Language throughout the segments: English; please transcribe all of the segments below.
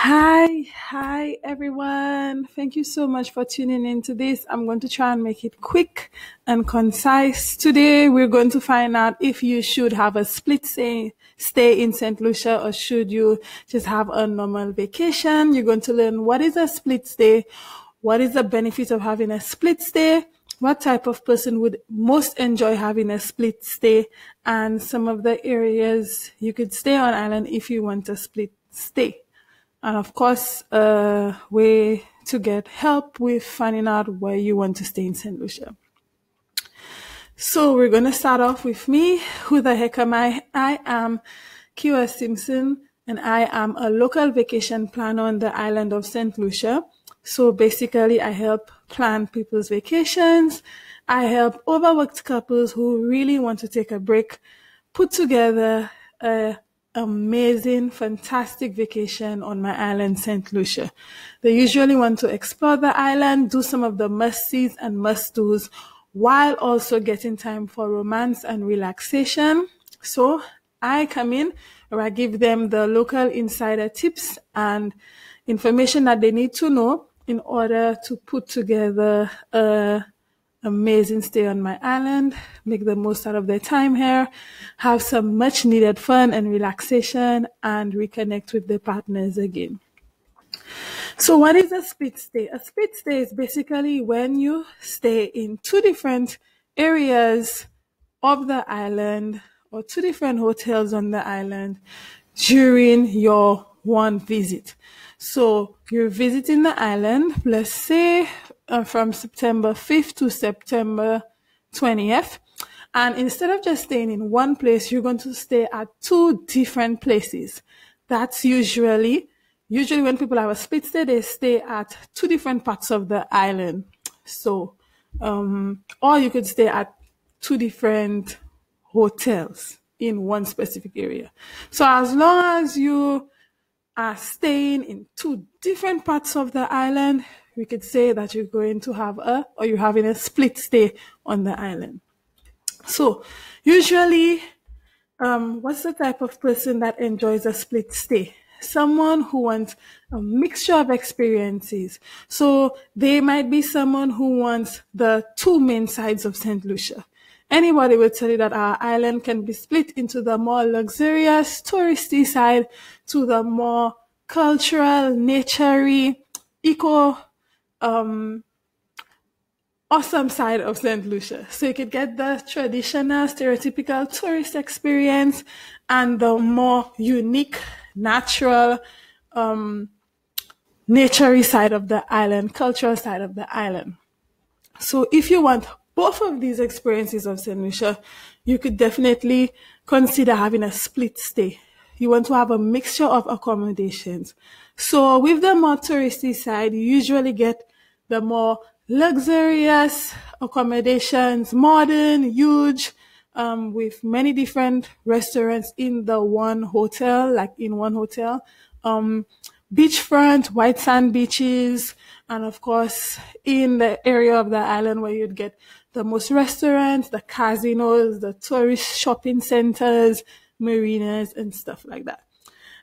Hi everyone. Thank you so much for tuning into this. I'm going to try and make it quick and concise. Today we're going to find out if you should have a split stay in St. Lucia or should you just have a normal vacation. You're going to learn what is a split stay, what is the benefit of having a split stay, what type of person would most enjoy having a split stay, and some of the areas you could stay on island if you want a split stay. And of course, a way to get help with finding out where you want to stay in St. Lucia. So we're going to start off with me. Who the heck am I? I am Kiwa Simpson, and I am a local vacation planner on the island of St. Lucia. So basically, I help plan people's vacations. I help overworked couples who really want to take a break put together a amazing, fantastic vacation on my island, St. Lucia. They usually want to explore the island, do some of the must-sees and must-dos, while also getting time for romance and relaxation. So I come in, or I give them the local insider tips and information that they need to know in order to put together a amazing stay on my island, make the most out of their time here, have some much needed fun and relaxation, and reconnect with their partners again. So what is a split stay? A split stay is basically when you stay in two different areas of the island or two different hotels on the island during your one visit. So you're visiting the island, let's say from September 5th to September 20th. And instead of just staying in one place, you're going to stay at two different places. That's usually when people have a split stay, they stay at two different parts of the island. So, or you could stay at two different hotels in one specific area. So as long as you are staying in two different parts of the island, we could say that you're going to have you're having a split stay on the island. So usually, what's the type of person that enjoys a split stay? Someone who wants a mixture of experiences. So they might be someone who wants the two main sides of St. Lucia. Anybody will tell you that our island can be split into the more luxurious, touristy side to the more cultural, naturey, awesome side of St. Lucia. So you could get the traditional, stereotypical tourist experience and the more unique, natural, naturey side of the island, cultural side of the island. So if you want both of these experiences of St. Lucia, you could definitely consider having a split stay. You want to have a mixture of accommodations. So with the more touristy side, you usually get the more luxurious accommodations, modern, huge, with many different restaurants in one hotel, beachfront, white sand beaches, and of course, in the area of the island where you'd get the most restaurants, the casinos, the tourist shopping centers, marinas, and stuff like that.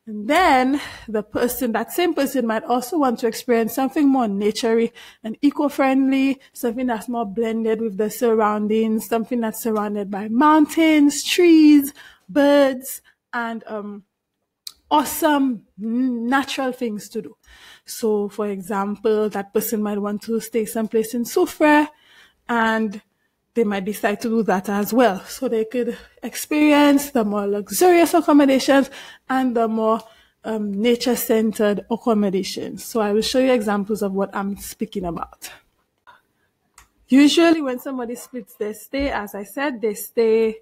And then that same person might also want to experience something more naturey and eco-friendly, something that's more blended with the surroundings, something that's surrounded by mountains, trees, birds, and awesome natural things to do. So, for example, that person might want to stay someplace in Soufrière, and they might decide to do that as well. So they could experience the more luxurious accommodations and the more nature-centered accommodations. So I will show you examples of what I'm speaking about. Usually when somebody splits their stay, as I said, they stay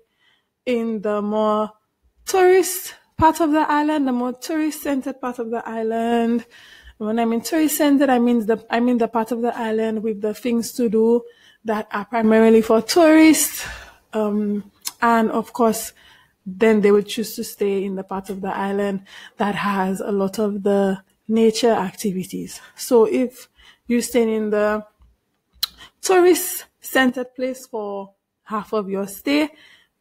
in the more tourist part of the island, the more tourist-centered part of the island. When I mean tourist-centered, I mean the part of the island with the things to do that are primarily for tourists. And of course, then they would choose to stay in the part of the island that has a lot of the nature activities. So if you're staying in the tourist-centered place for half of your stay,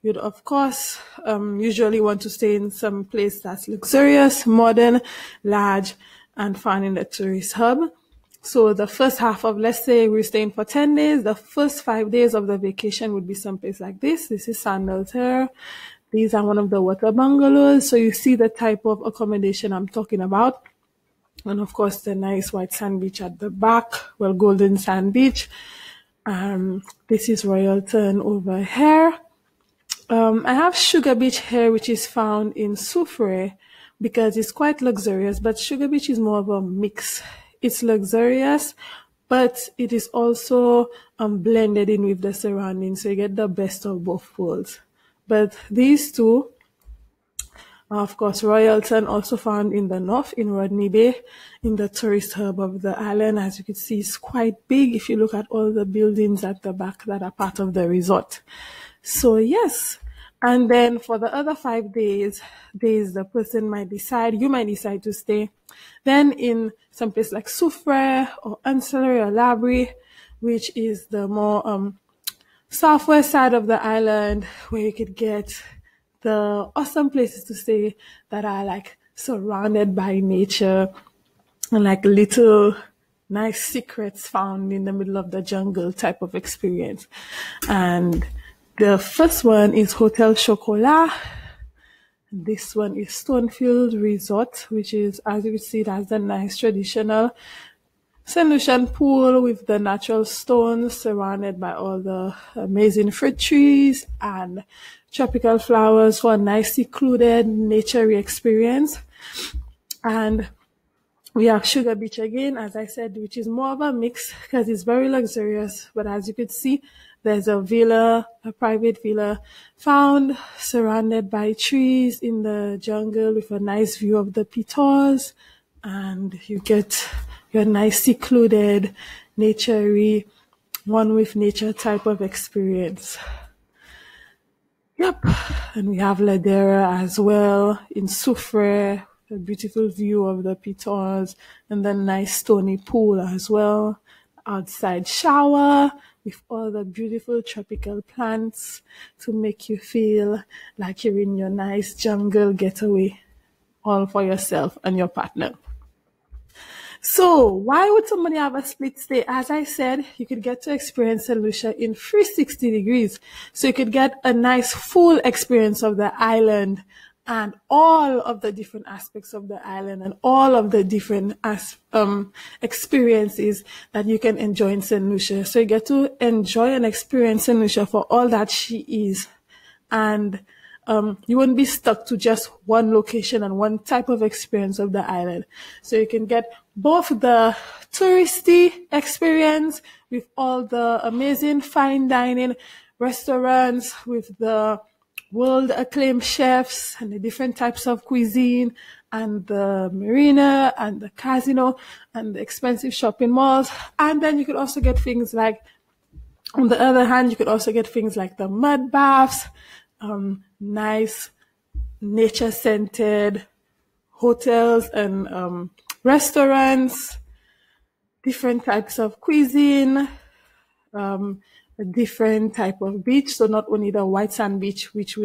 you'd of course usually want to stay in some place that's luxurious, modern, large, and found in the tourist hub. So the first half of, let's say we're staying for 10 days, the first 5 days of the vacation would be someplace like this. This is St Lucia. These are one of the water bungalows. So you see the type of accommodation I'm talking about. And of course, the nice white sand beach at the back, well, golden sand beach. This is Royalton over here. I have Sugar Beach here, which is found in Soufrière because it's quite luxurious, but Sugar Beach is more of a mix. It's luxurious, but it is also blended in with the surroundings, so you get the best of both worlds. But these two, of course, Royalton, also found in the north, in Rodney Bay, in the tourist hub of the island. As you can see, it's quite big if you look at all the buildings at the back that are part of the resort. So yes, and then for the other 5 days, the person might decide, you might decide to stay then in some place like Soufrière or Ancillary or Labrie, which is the more southwest side of the island, where you could get the awesome places to stay that are like surrounded by nature and like little nice secrets found in the middle of the jungle type of experience. And the first one is Hotel Chocolat. This one is Stonefield Resort, which is, as you can see, it has the nice traditional St Lucian pool with the natural stones surrounded by all the amazing fruit trees and tropical flowers for a nice secluded nature experience. And we have Sugar Beach again, as I said, which is more of a mix because it's very luxurious. But as you could see, there's a villa, a private villa found surrounded by trees in the jungle with a nice view of the Pitons. And you get your nice secluded, nature-y, one with nature type of experience. Yep. And we have Ladera as well in Soufrière, a beautiful view of the Pitons, and then nice stony pool as well. Outside shower with all the beautiful tropical plants to make you feel like you're in your nice jungle getaway, all for yourself and your partner. So why would somebody have a split stay? As I said, you could get to experience St Lucia in 360 degrees. So you could get a nice full experience of the island and all of the different aspects of the island and all of the different experiences that you can enjoy in St Lucia. So you get to enjoy and experience St Lucia for all that she is. And you won't be stuck to just one location and one type of experience of the island. So you can get both the touristy experience with all the amazing fine dining restaurants with the world acclaimed chefs and the different types of cuisine and the marina and the casino and the expensive shopping malls. And then you could also get things like, on the other hand, you could also get things like the mud baths, nice nature-scented hotels and restaurants, different types of cuisine, a different type of beach. So not only the white sand beach, which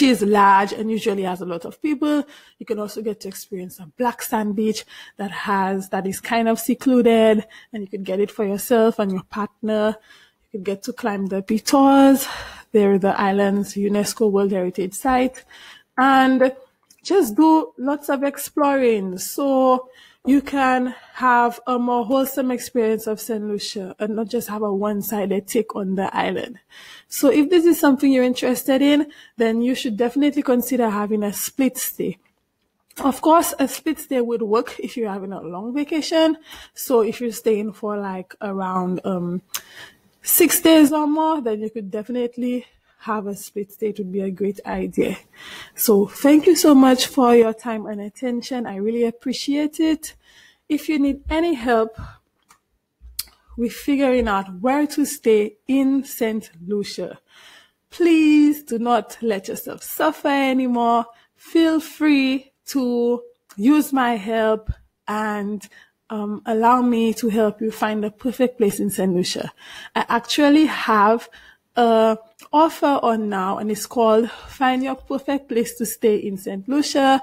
is large and usually has a lot of people. You can also get to experience a black sand beach that is kind of secluded, and you could get it for yourself and your partner. You could get to climb the Pitons. They're the island's UNESCO World Heritage Site, and just do lots of exploring. So you can have a more wholesome experience of St. Lucia and not just have a one-sided take on the island. So if this is something you're interested in, then you should definitely consider having a split stay. Of course, a split stay would work if you're having a long vacation. So if you're staying for like around 6 days or more, then you could definitely have a split stay. It would be a great idea. So thank you so much for your time and attention. I really appreciate it. If you need any help with figuring out where to stay in St. Lucia, please do not let yourself suffer anymore. Feel free to use my help and allow me to help you find the perfect place in St. Lucia. I actually have a offer on now, and it's called Find Your Perfect Place to Stay in St. Lucia.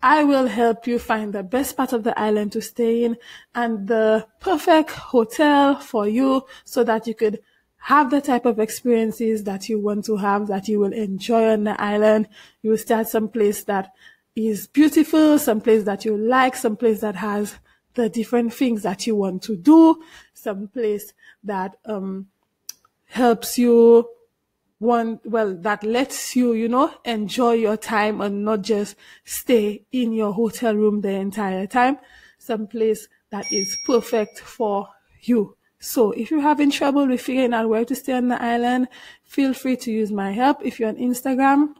I will help you find the best part of the island to stay in and the perfect hotel for you so that you could have the type of experiences that you want to have, that you will enjoy on the island. You will start some place that is beautiful, some place that you like, some place that has the different things that you want to do, some place that helps you that lets you, enjoy your time and not just stay in your hotel room the entire time. Some place that is perfect for you. So if you're having trouble with figuring out where to stay on the island, feel free to use my help. If you're on Instagram,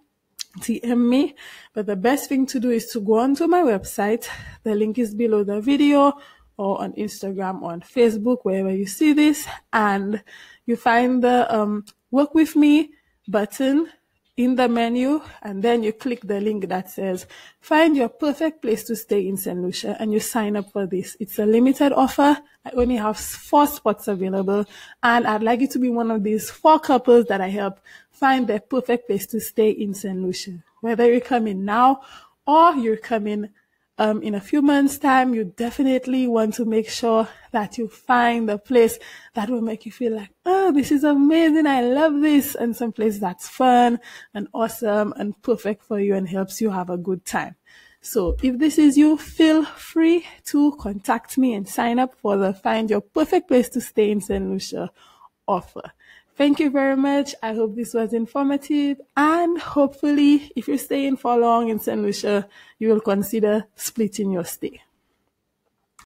DM me. But the best thing to do is to go onto my website. The link is below the video, or on Instagram or on Facebook, wherever you see this, and you find the work with me button in the menu, and then you click the link that says find your perfect place to stay in St Lucia, and you sign up for this. It's a limited offer. I only have 4 spots available, and I'd like you to be one of these 4 couples that I help find their perfect place to stay in St Lucia. Whether you're coming now or you're coming in a few months' time, you definitely want to make sure that you find a place that will make you feel like, oh, this is amazing, I love this, and some place that's fun and awesome and perfect for you and helps you have a good time. So if this is you, feel free to contact me and sign up for the Find Your Perfect Place to Stay in St. Lucia offer. Thank you very much. I hope this was informative, and hopefully if you're staying for long in St. Lucia, you will consider splitting your stay.